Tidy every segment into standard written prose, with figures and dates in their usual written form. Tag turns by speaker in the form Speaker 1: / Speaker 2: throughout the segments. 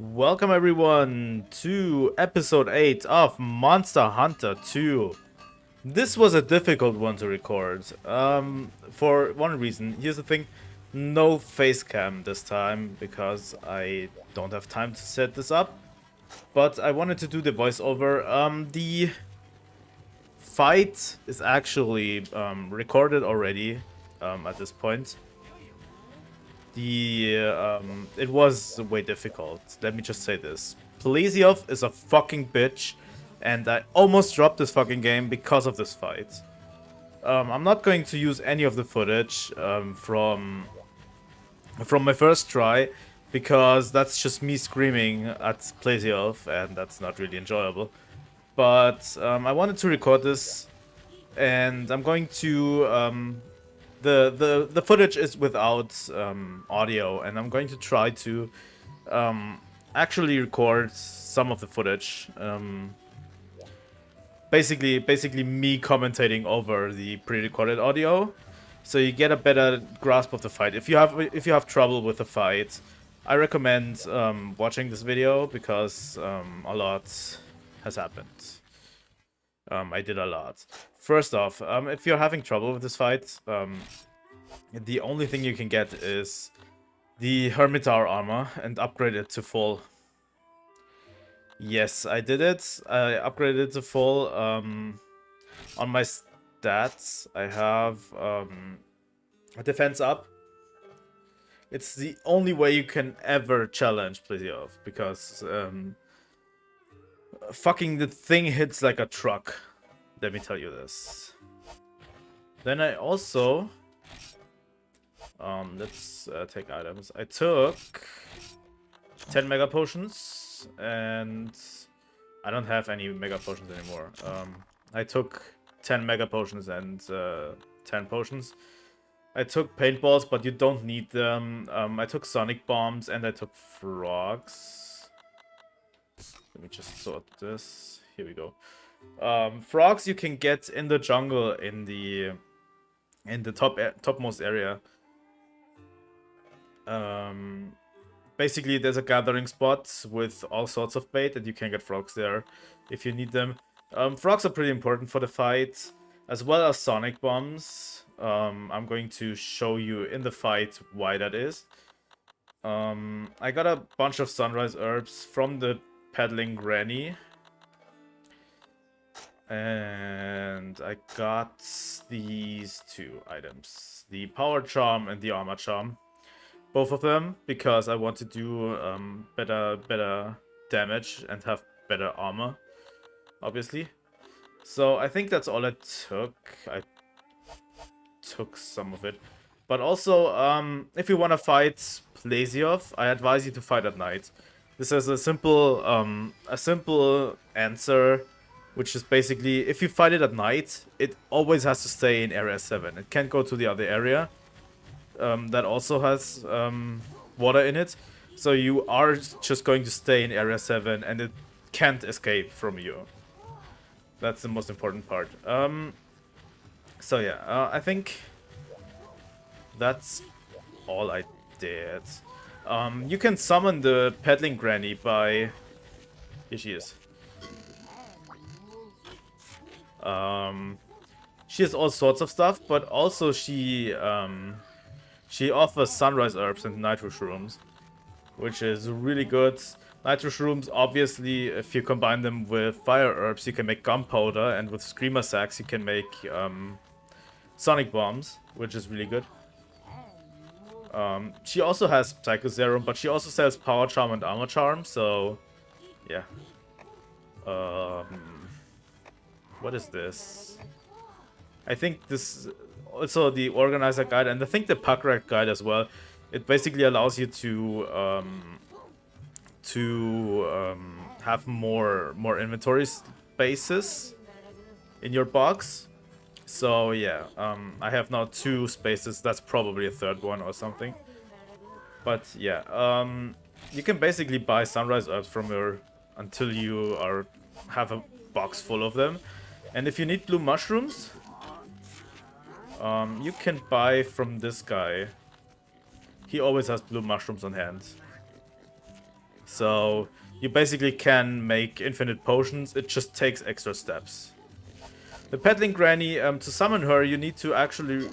Speaker 1: Welcome everyone to episode 8 of Monster Hunter 2. This was a difficult one to record. For one reason. Here's the thing. No face cam this time because I don't have time to set this up. But I wanted to do the voiceover. The fight is actually recorded already at this point. It was way difficult. Let me just say this. Plesioth is a fucking bitch, and I almost dropped this fucking game because of this fight. I'm not going to use any of the footage from my first try, because that's just me screaming at Plesioth, and that's not really enjoyable. But I wanted to record this, and I'm going to the footage is without audio, and I'm going to try to actually record some of the footage. Basically me commentating over the pre-recorded audio, so you get a better grasp of the fight. If you have trouble with the fight, I recommend watching this video because a lot has happened. I did a lot. First off, if you're having trouble with this fight, the only thing you can get is the Hermitar armor and upgrade it to full. Yes, I did it. I upgraded it to full. On my stats, I have a defense up. It's the only way you can ever challenge Plesioth, because fucking the thing hits like a truck. Let me tell you this. Then I also... let's take items. I took 10 mega potions, and I don't have any mega potions anymore. I took 10 mega potions and 10 potions. I took paintballs, but you don't need them. I took sonic bombs, and I took frogs. Let me just sort this. Here we go. Frogs you can get in the jungle in the topmost area. Basically there's a gathering spot with all sorts of bait, and you can get frogs there if you need them. Frogs are pretty important for the fight, as well as sonic bombs. I'm going to show you in the fight why that is. I got a bunch of sunrise herbs from the peddling granny, and I got these two items, the power charm and the armor charm. Both of them, because I want to do better damage and have better armor, obviously. So I think that's all I took. I took some of it. But also, if you want to fight Plesioth, I advise you to fight at night. This is a simple answer, which is basically, if you fight it at night, it always has to stay in Area 7. It can't go to the other area. That also has water in it, so you are just going to stay in Area 7, and it can't escape from you. That's the most important part. So yeah, I think that's all I did. You can summon the peddling granny by... Here she is. She has all sorts of stuff, but also she offers sunrise herbs and nitro shrooms, which is really good. Nitro shrooms, obviously, if you combine them with fire herbs, you can make gunpowder, and with screamer sacks, you can make sonic bombs, which is really good. She also has Psycho Serum, but she also sells power charm and armor charm, so yeah. What is this? I think this... Also the organizer guide, and I think the pack rat guide as well. It basically allows you to have more inventory spaces in your box. So yeah, I have now 2 spaces. That's probably a 3rd one or something. But yeah, you can basically buy sunrise herbs from her until you have a box full of them. And if you need blue mushrooms, you can buy from this guy. He always has blue mushrooms on hand. So you basically can make infinite potions, it just takes extra steps. The peddling granny, to summon her, you need to actually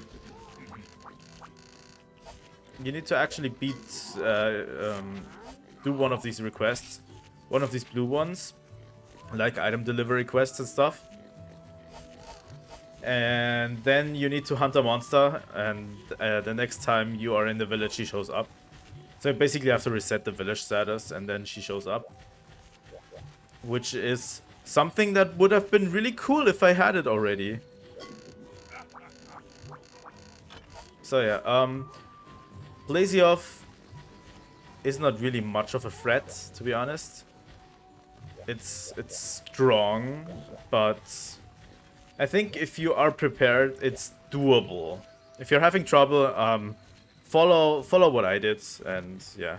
Speaker 1: beat, do one of these requests, one of these blue ones, like item delivery quests and stuff. And then you need to hunt a monster, and the next time you are in the village, she shows up. So you basically have to reset the village status, and then she shows up. Which is something that would have been really cool if I had it already. So yeah, Plesioth is not really much of a threat, to be honest. It's strong, but I think if you are prepared, it's doable. If you're having trouble, follow what I did, and yeah.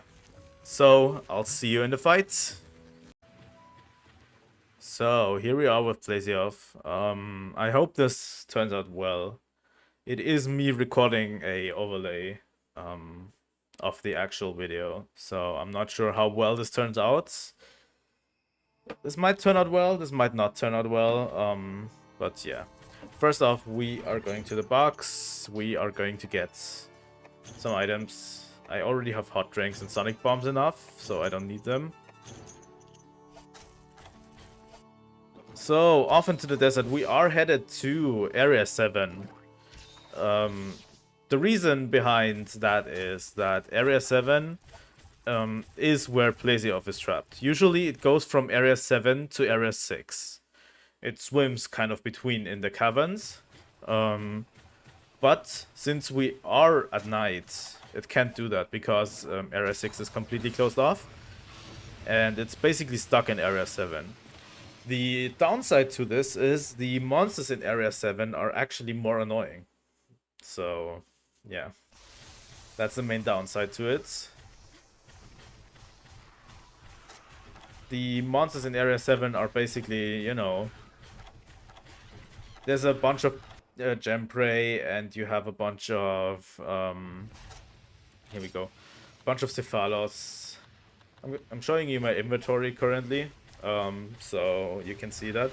Speaker 1: So I'll see you in the fight. So here we are with Plesioth. I hope this turns out well. It is me recording a overlay of the actual video, so I'm not sure how well this turns out. This might turn out well, this might not turn out well, but yeah. First off, we are going to the box. We are going to get some items. I already have hot drinks and sonic bombs enough, so I don't need them. So, off into the desert. We are headed to Area 7. The reason behind that is that Area 7 is where Plesioth is trapped. Usually it goes from Area 7 to Area 6. It swims kind of between in the caverns. But since we are at night, it can't do that because Area 6 is completely closed off. And it's basically stuck in Area 7. The downside to this is the monsters in Area 7 are actually more annoying. So, yeah. That's the main downside to it. The monsters in Area 7 are basically, you know... There's a bunch of gem prey, and you have a bunch of... here we go. A bunch of Cephalos. I'm showing you my inventory currently, so you can see that.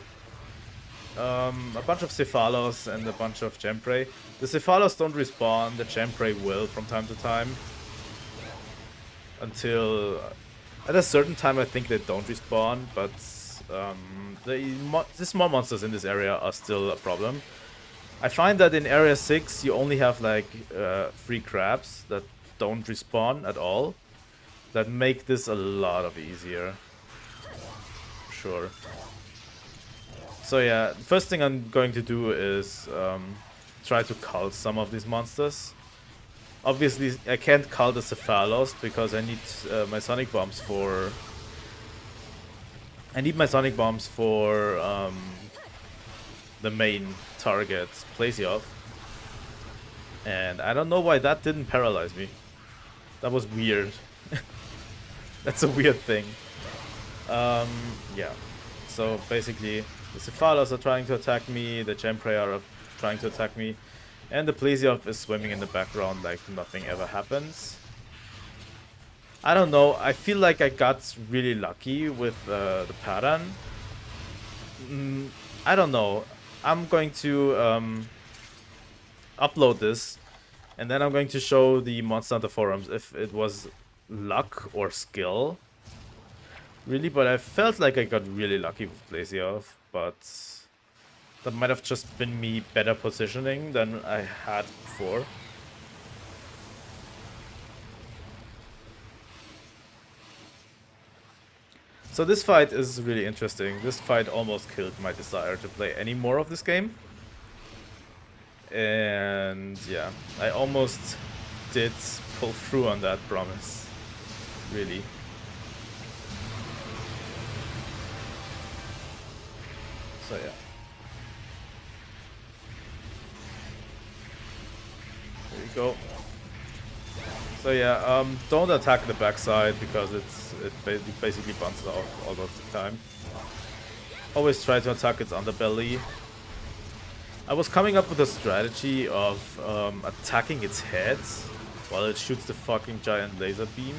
Speaker 1: A bunch of Cephalos and a bunch of gem prey. The Cephalos don't respawn, the gem prey will from time to time. Until... At a certain time I think they don't respawn, but the small monsters in this area are still a problem. I find that in Area 6 you only have like 3 crabs that don't respawn at all. That make this a lot of easier. Sure. So yeah, the first thing I'm going to do is try to cult some of these monsters. Obviously, I can't cult the Cephalos because I need my sonic bombs for... I need my sonic bombs for the main target, Plesioth. And I don't know why that didn't paralyze me. That was weird. That's a weird thing. Yeah. So basically, the Cephalos are trying to attack me, the Gemprey are trying to attack me, and the Plesioth is swimming in the background like nothing ever happens. I don't know, I feel like I got really lucky with the pattern. I don't know. I'm going to upload this, and then I'm going to show the Monster Hunter forums if it was luck or skill. Really, but I felt like I got really lucky with Plesioth, but that might have just been me better positioning than I had before. So this fight is really interesting. This fight almost killed my desire to play any more of this game. And yeah, I almost did pull through on that promise. Really. So yeah. There you go. So yeah, don't attack the backside because it basically bounces off all of the time. Always try to attack its underbelly. I was coming up with a strategy of attacking its head while it shoots the fucking giant laser beam.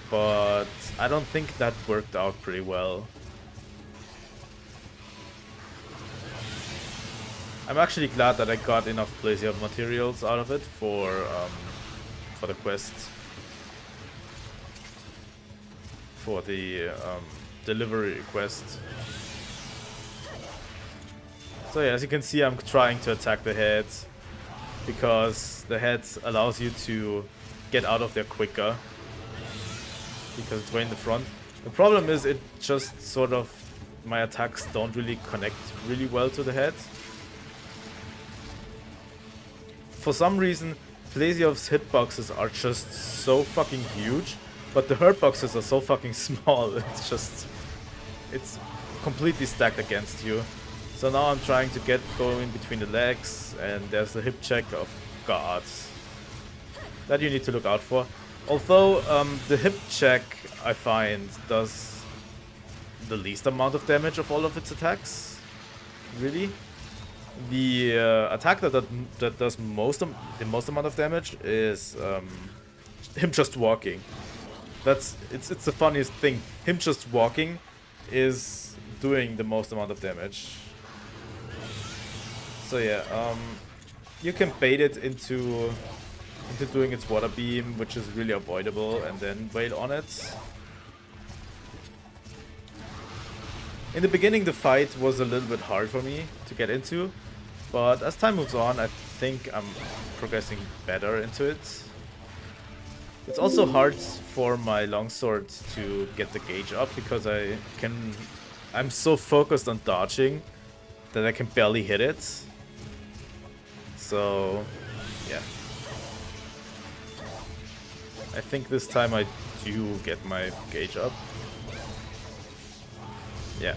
Speaker 1: but I don't think that worked out pretty well. I'm actually glad that I got enough Plesioth materials out of it for the quest. For the delivery quest. So yeah, as you can see, I'm trying to attack the head, because the head allows you to get out of there quicker, because it's way in the front. The problem is it just sort of, my attacks don't really connect really well to the head. For some reason, Plesioth's hitboxes are just so fucking huge, but the hurt boxes are so fucking small. It's completely stacked against you. So now I'm trying to go in between the legs, and there's the hip check of gods that you need to look out for. Although the hip check, I find, does the least amount of damage of all of its attacks. Really? The attack that does the most amount of damage is him just walking. It's the funniest thing. Him just walking is doing the most amount of damage. So yeah, you can bait it into doing its water beam, which is really avoidable, and then wail on it. In the beginning, the fight was a little bit hard for me to get into, but as time moves on, I think I'm progressing better into it. It's also hard for my longsword to get the gauge up, because I'm so focused on dodging that I can barely hit it. So, yeah. I think this time I do get my gauge up. Yeah.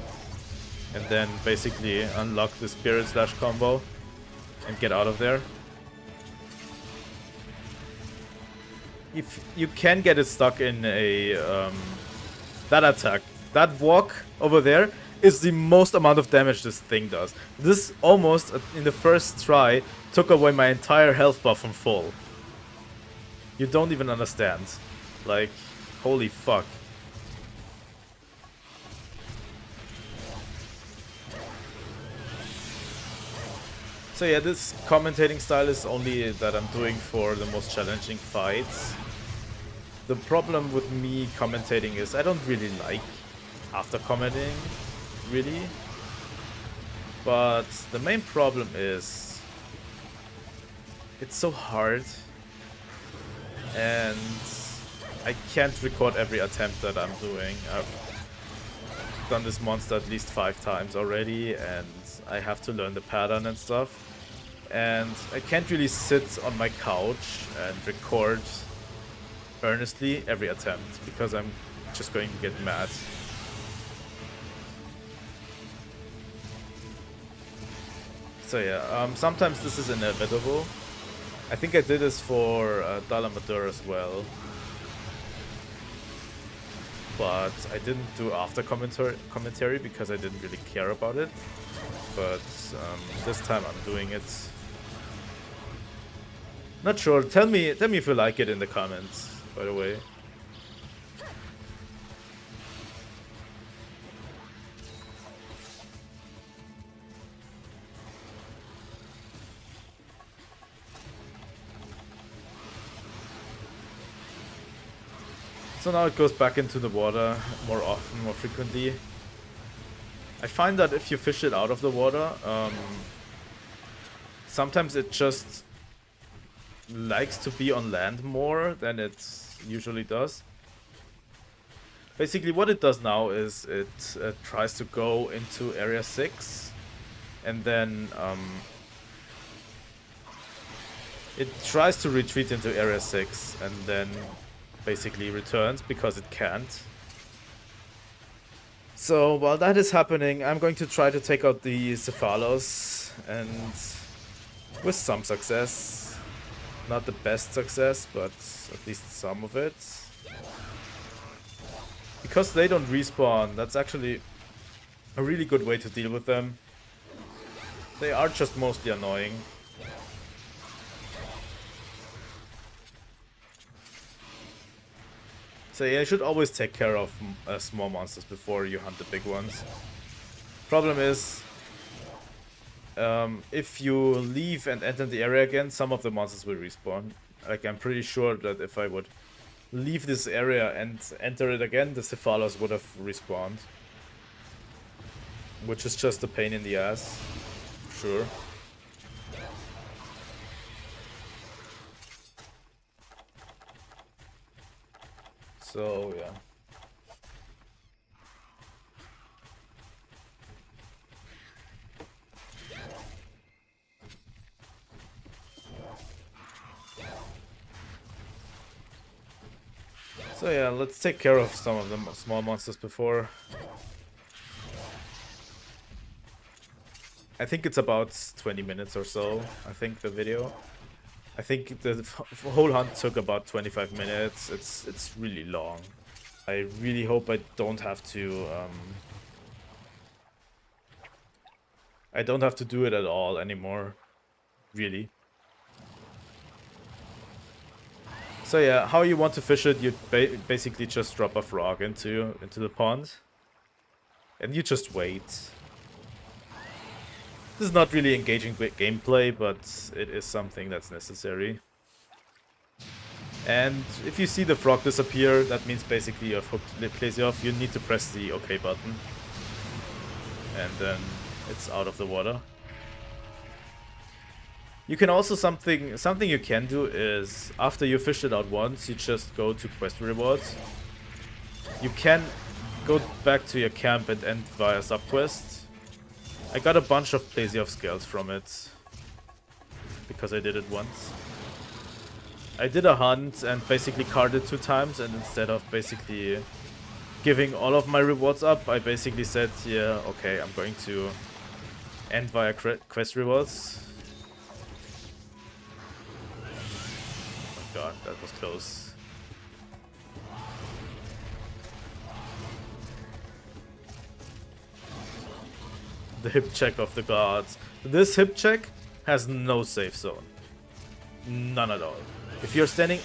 Speaker 1: And then basically unlock the Spirit Slash combo and get out of there. If you can get it stuck in a that attack, that walk over there is the most amount of damage this thing does. This almost, in the first try, took away my entire health buff from full. You don't even understand. Like, holy fuck. So yeah, this commentating style is only that I'm doing for the most challenging fights. The problem with me commentating is I don't really like after commenting, really. But the main problem is it's so hard, and I can't record every attempt that I'm doing. I've done this monster at least 5 times already, and I have to learn the pattern and stuff. And I can't really sit on my couch and record earnestly every attempt, because I'm just going to get mad. So yeah, sometimes this is inevitable. I think I did this for Dalamadur as well. But I didn't do after commentary because I didn't really care about it. But this time I'm doing it. Not sure. Tell me if you like it in the comments, by the way. So now it goes back into the water more often, more frequently. I find that if you fish it out of the water, sometimes it just likes to be on land more than it usually does. Basically what it does now is it tries to go into area 6, and then it tries to retreat into area 6 and then basically returns because it can't. So while that is happening, I'm going to try to take out the Cephalos, and with some success. Not the best success, but at least some of it. Because they don't respawn, that's actually a really good way to deal with them. They are just mostly annoying. So yeah, you should always take care of small monsters before you hunt the big ones. Problem is, if you leave and enter the area again, some of the monsters will respawn. Like, I'm pretty sure that if I would leave this area and enter it again, the Cephalos would have respawned. Which is just a pain in the ass. Sure. So, yeah. So yeah, let's take care of some of the small monsters before. I think it's about 20 minutes or so, I think, the video. I think the whole hunt took about 25 minutes. It's really long. I really hope I don't have to do it at all anymore. Really. So yeah, how you want to fish it, you basically just drop a frog into the pond. And you just wait. This is not really engaging with gameplay, but it is something that's necessary. And if you see the frog disappear, that means basically you have hooked Plesioth. You need to press the OK button. And then it's out of the water. You can also something you can do is after you fished it out once, you just go to quest rewards. You can go back to your camp and end via subquest. I got a bunch of Plesioth scales from it because I did it once. I did a hunt and basically carded 2 times, and instead of basically giving all of my rewards up, I basically said, yeah, okay, I'm going to end via quest rewards. Oh god, that was close. The hip check of the gods. This hip check has no safe zone. None at all. If you're standing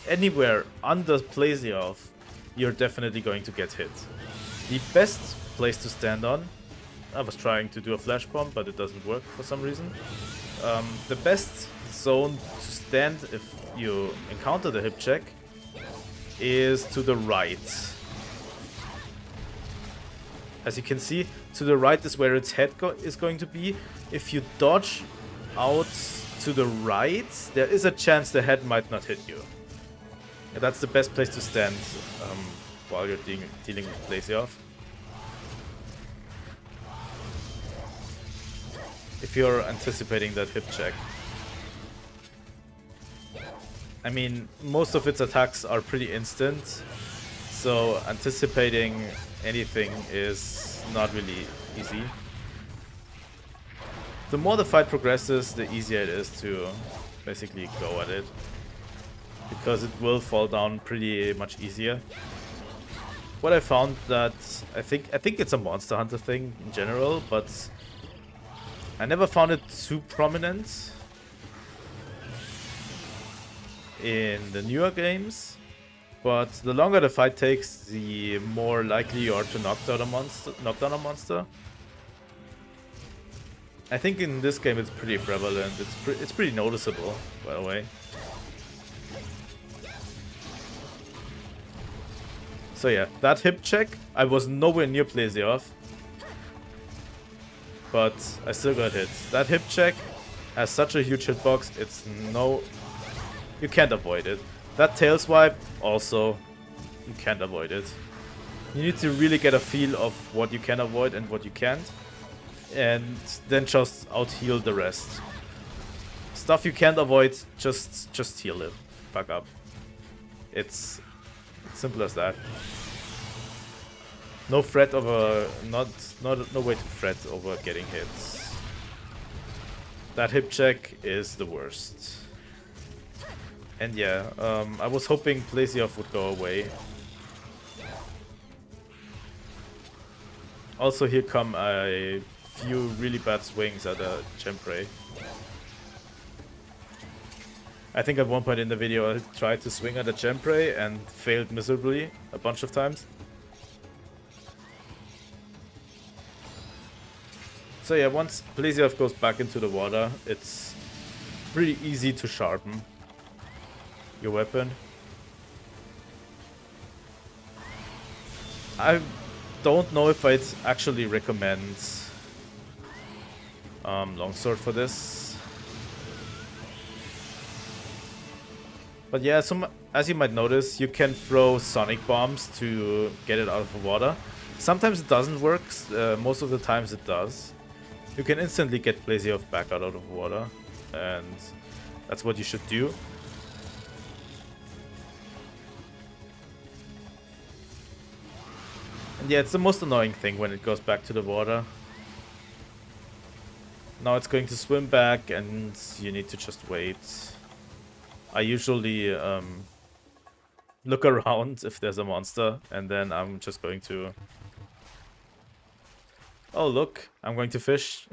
Speaker 1: anywhere under Plesioth, you're definitely going to get hit. The best place to stand on, I was trying to do a flash bomb, but it doesn't work for some reason. The best zone to stand if you encounter the hip check is to the right. As you can see, to the right is where its head is going to be. If you dodge out to the right, there is a chance the head might not hit you. And that's the best place to stand while you're dealing with Plesioth. If you're anticipating that hip check. I mean, most of its attacks are pretty instant, so anticipating anything is not really easy. The more the fight progresses, the easier it is to basically go at it, because it will fall down pretty much easier. What I found that I think it's a Monster Hunter thing in general, but I never found it too prominent in the newer games. But the longer the fight takes, the more likely you are to knock down a monster. I think in this game it's pretty prevalent. It's pretty noticeable, by the way. So yeah, that hip check, I was nowhere near Plesioth, but I still got hit. That hip check has such a huge hitbox, you can't avoid it. That tail swipe, also, you can't avoid it. You need to really get a feel of what you can avoid and what you can't, and then just out-heal the rest. Stuff you can't avoid, just heal it. Back up. It's simple as that. No fret over, no way to fret over getting hits. That hip check is the worst. And yeah, I was hoping Plesioth would go away. Also, here come a few really bad swings at a Chemprey. I think at one point in the video I tried to swing at a Gemprey and failed miserably a bunch of times. So yeah, once Plesioth goes back into the water, it's pretty easy to sharpen your weapon. I don't know if I'd actually recommend longsword for this. But yeah, as you might notice, you can throw sonic bombs to get it out of the water. Sometimes it doesn't work, most of the times it does. You can instantly get Plesioth back out of the water, and that's what you should do. And yeah, it's the most annoying thing when it goes back to the water. Now it's going to swim back, and you need to just wait. I usually look around if there's a monster, and then I'm just going to... Oh, look, I'm going to fish.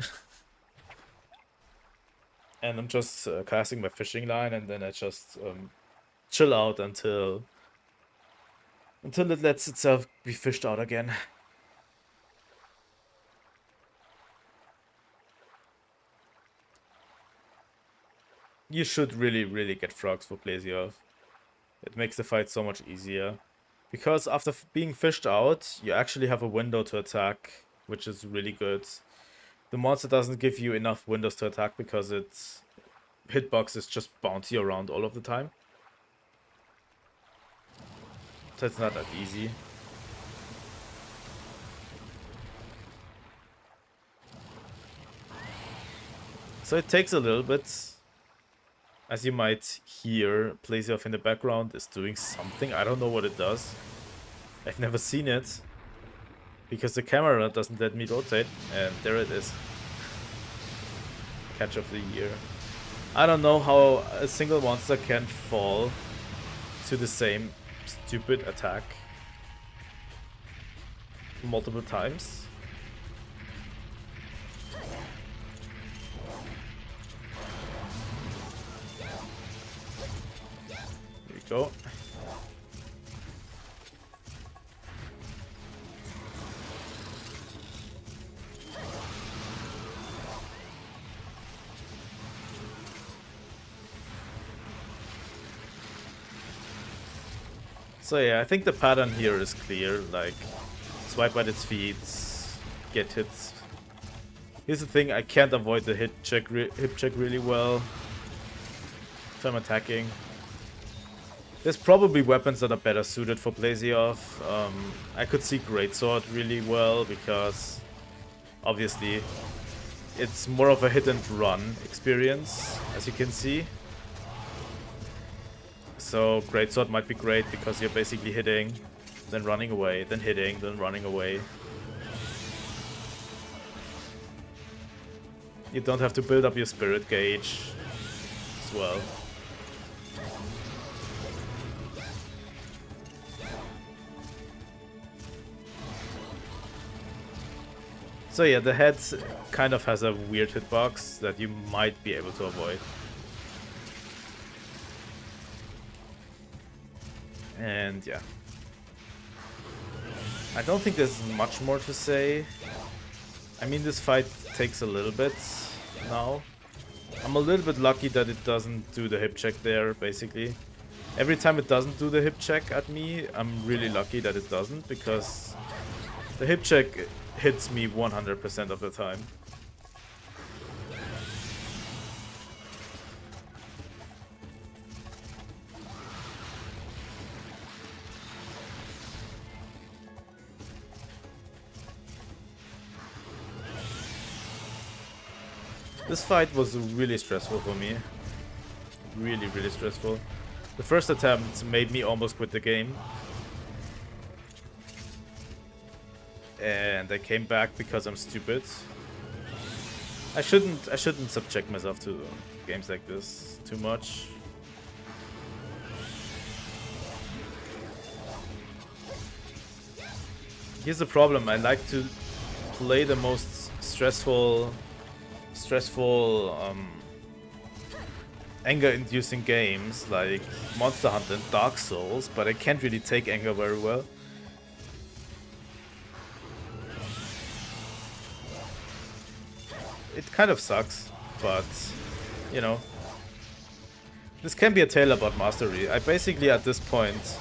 Speaker 1: And I'm just casting my fishing line, and then I just chill out until it lets itself be fished out again. You should really get frogs for Plesioth. It makes the fight so much easier. Because after being fished out, you actually have a window to attack, which is really good. The monster doesn't give you enough windows to attack because its hitbox is just bouncy around all of the time. So it's not that easy. So it takes a little bit. As you might hear, Plesioth in the background is doing something. I don't know what it does. I've never seen it. Because the camera doesn't let me rotate. And there it is. Catch of the year. I don't know how a single monster can fall to the same stupid attack multiple times. Here we go. So yeah, I think the pattern here is clear, like, swipe at its feet, get hits. Here's the thing, I can't avoid the hip check really well if I'm attacking. There's probably weapons that are better suited for Plesioth. I could see Greatsword really well because, obviously, it's more of a hit and run experience, as you can see. So Greatsword might be great because you're basically hitting, then running away, then hitting, then running away. You don't have to build up your spirit gauge as well. So yeah, the head kind of has a weird hitbox that you might be able to avoid. And yeah. I don't think there's much more to say. I mean, this fight takes a little bit now. I'm a little bit lucky that it doesn't do the hip check there, basically. Every time it doesn't do the hip check at me, I'm really lucky that it doesn't, because the hip check hits me 100% of the time. This fight was really stressful for me. Really stressful. The first attempt made me almost quit the game. And I came back because I'm stupid. I shouldn't subject myself to games like this too much. Here's the problem, I like to play the most stressful anger-inducing games like Monster Hunter and Dark Souls, but I can't really take anger very well. It kind of sucks, but, you know. This can be a tale about mastery. I basically, at this point,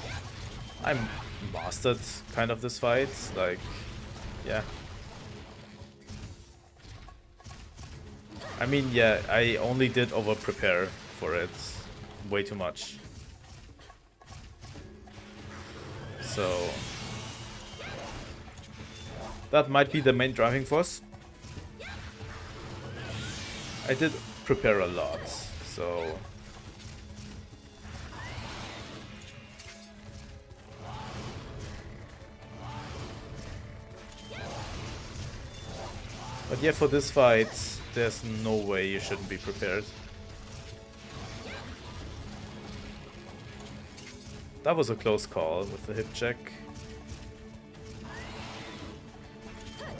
Speaker 1: I'm mastered kind of this fight. Like, yeah. I mean, yeah, I only did over-prepare for it way too much. So that might be the main driving force. I did prepare a lot, so... But yeah, for this fight, there's no way you shouldn't be prepared. That was a close call with the hip check.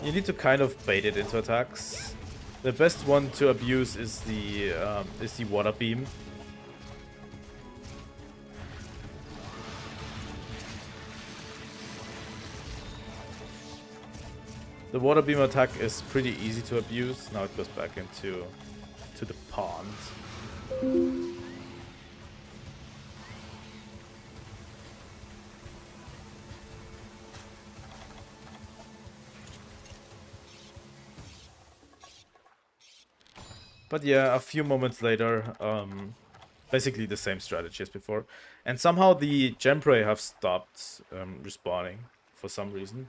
Speaker 1: You need to kind of bait it into attacks. The best one to abuse is the water beam. The water beam attack is pretty easy to abuse. Now it goes back into the pond. But yeah, a few moments later, basically the same strategy as before. And somehow the Gemprey have stopped respawning for some reason.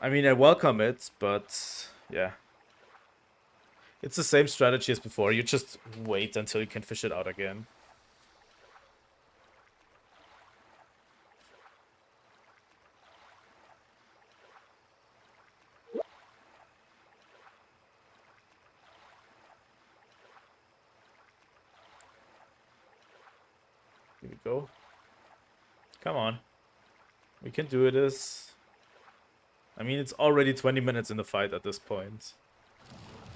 Speaker 1: I mean, I welcome it, but yeah. It's the same strategy as before. You just wait until you can fish it out again. Here we go. Come on. We can do this. I mean, it's already 20 minutes in the fight at this point.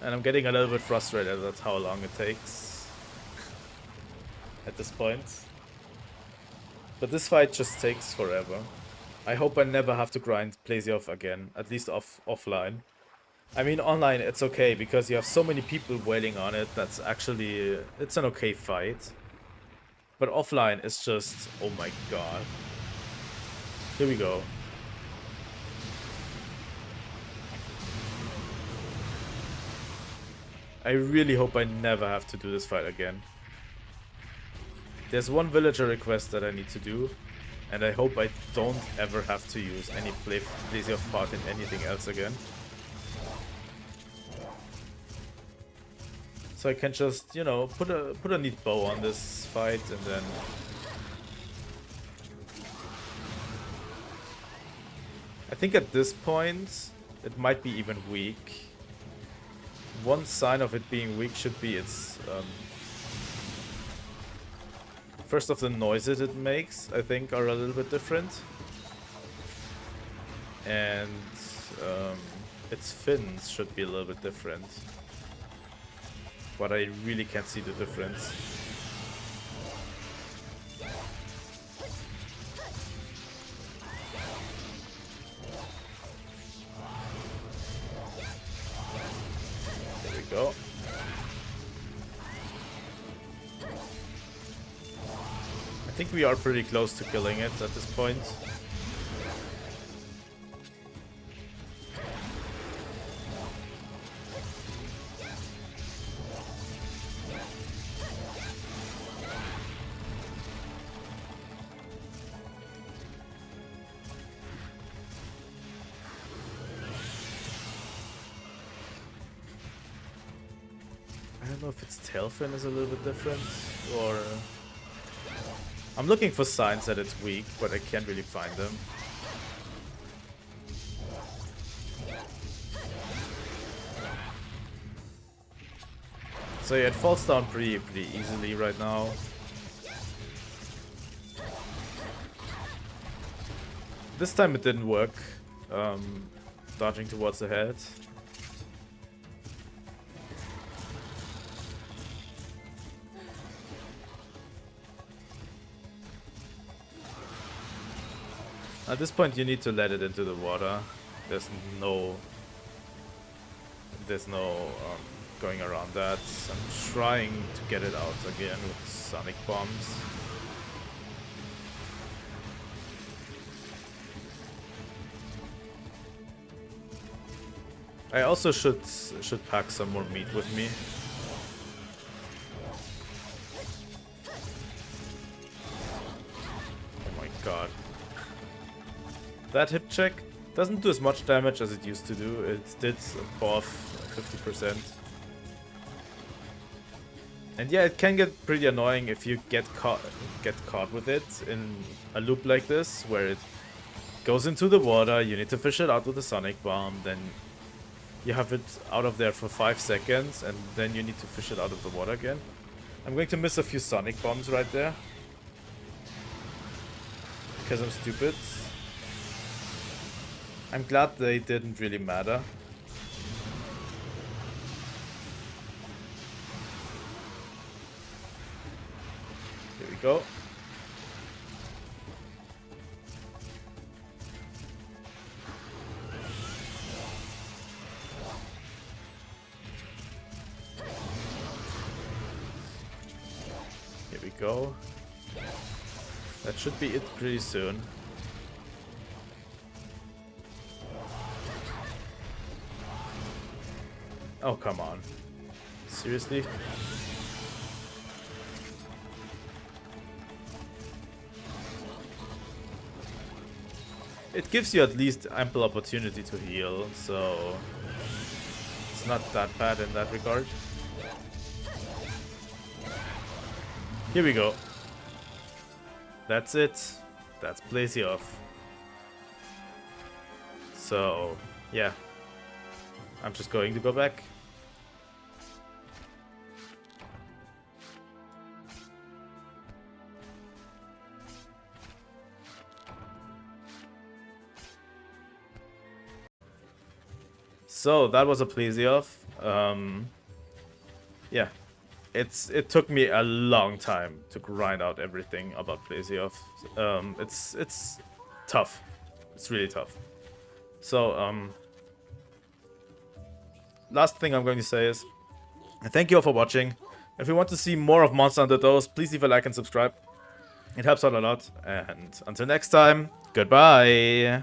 Speaker 1: And I'm getting a little bit frustrated at how long it takes at this point. But this fight just takes forever. I hope I never have to grind Plesioth again, at least offline. I mean, online it's okay, because you have so many people waiting on it, that's actually... it's an okay fight. But offline it's just... oh my god. Here we go. I really hope I never have to do this fight again. There's one villager request that I need to do, and I hope I don't ever have to use any Plesioth part in anything else again. So I can just, you know, put a neat bow on this fight, and then... I think at this point, it might be even weak. One sign of it being weak should be its... first of the noises it makes, I think, are a little bit different. And its fins should be a little bit different. But I really can't see the difference. Go. I think we are pretty close to killing it at this point. I don't know if its tail fin is a little bit different, or... I'm looking for signs that it's weak, but I can't really find them. So yeah, it falls down pretty easily right now. This time it didn't work, dodging towards the head. At this point, you need to let it into the water. There's no going around that. I'm trying to get it out again with sonic bombs. I also should pack some more meat with me. Oh my god. That hip check doesn't do as much damage as it used to do. It did above 50%. And yeah, it can get pretty annoying if you get caught with it in a loop like this, where it goes into the water, you need to fish it out with a sonic bomb, then you have it out of there for 5 seconds, and then you need to fish it out of the water again. I'm going to miss a few sonic bombs right there. Because I'm stupid. I'm glad they didn't really matter. Here we go. Here we go. That should be it pretty soon. Oh, come on. Seriously? It gives you at least ample opportunity to heal, so it's not that bad in that regard. Here we go. That's it. That's Plesioth. So, yeah. I'm just going to go back. So that was a Plesioth. Yeah, it took me a long time to grind out everything about Plesioth. It's tough. It's really tough. So last thing I'm going to say is thank you all for watching. If you want to see more of Monster Hunter Those, please leave a like and subscribe. It helps out a lot. And until next time, goodbye.